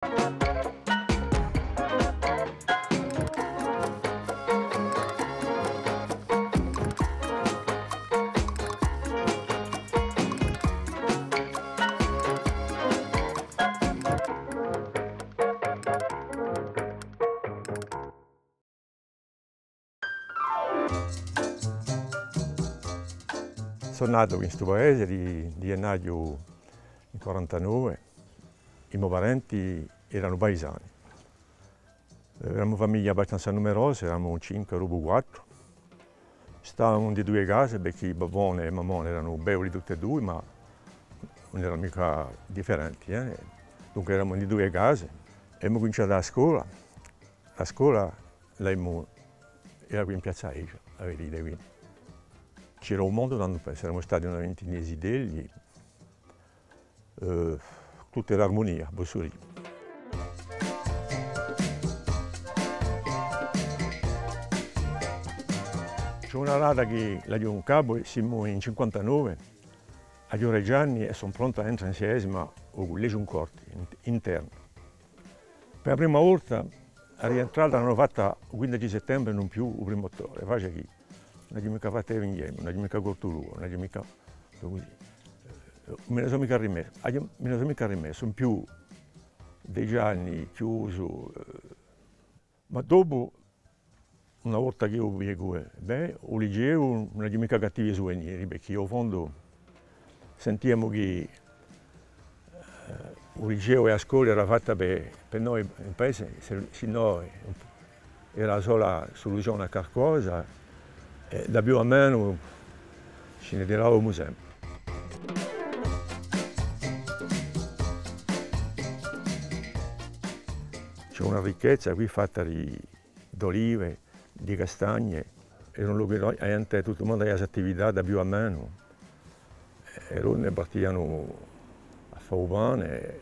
Sono nato in questo paese di gennaio in 49, i miei parenti erano paesani. Eravamo una famiglia abbastanza numerosa, eravamo 5, rubo 4. Stavamo in due case perché i babone e mamma erano belli tutti e due, ma non erano mica differenti. Dunque eravamo in due case e abbiamo cominciato la scuola. La scuola era qui in piazza Asia, a vedere qui. C'era un mondo, eravamo stati una ventina di degli, tutta l'armonia, Bossuri. C'è una rata che la dio un cabo, siamo in 59, a Reggiani e sono pronto a entrare in seiesima o collegio un corti interno. Per la prima volta, a rientrata l'hanno fatta il 15 settembre, non più il primo ottobre, face chi? Non abbiamo mica fatto insieme, non abbiamo mica corturato, non abbiamo mica così. Me ne sono mica rimesso, sono più 10 anni chiuso, ma dopo, una volta che io vengo, il liceo non abbiamo mica cattivi souvenir, perché in fondo sentiamo che il liceo e la scuola era fatta per noi in paese, se no era la sola soluzione a qualcosa. Da più a meno ce ne tiravamo sempre. C'è una ricchezza qui fatta di olive, di castagne, e un luogo che tutto il mondo ha attività da più a meno. E loro ne partivano a fare pane,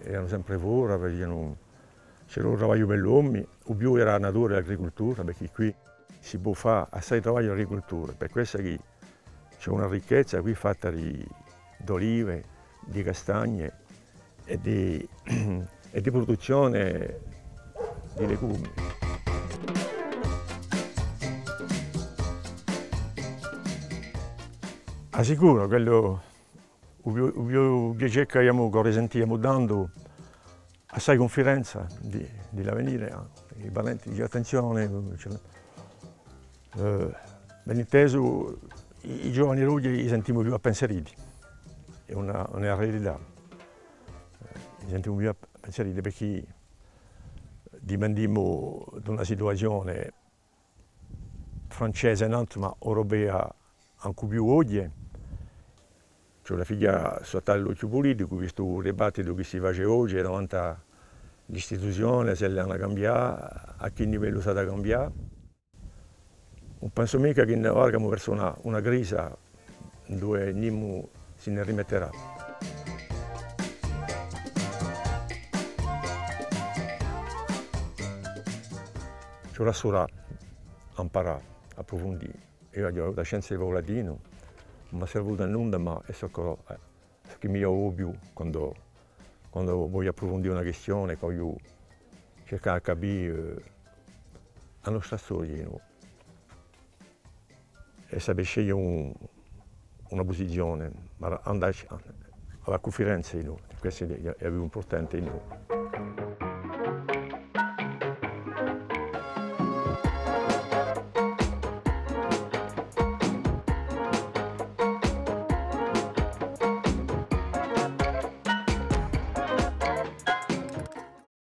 erano sempre fuori, c'era un lavoro per l'uomo, il più era la natura e l'agricoltura, perché qui si può fare assai lavoro in agricoltura, per questo che c'è una ricchezza qui fatta di olive, di castagne e di produzione di legumi. Sicuro, quello il più piacere che sentiamo dando assai confidenza di l'avvenire, i parenti di attenzione. Ben inteso, i giovani ruggi li sentiamo più appensieriti, è una realtà. Li sentiamo più appensieriti perché dipendiamo da una situazione francese ma europea anche più oggi. C'è una figlia sotto l'occhio politico, questo dibattito che si face oggi davanti all'istituzione, se le hanno cambiato, a che livello è stata cambiata. Non penso mica che ne vargamo verso una crisi dove nessuno se ne rimetterà. C'è da studiare, imparare, approfondire. Io ho avuto la scienza del latino, non mi è servito a nulla, ma è ciò che mi ho più quando voglio approfondire una questione, voglio cercare di capire la nostra storia. E saper scegliere una posizione, ma andare alla confidenza di noi, questo è più importante di noi.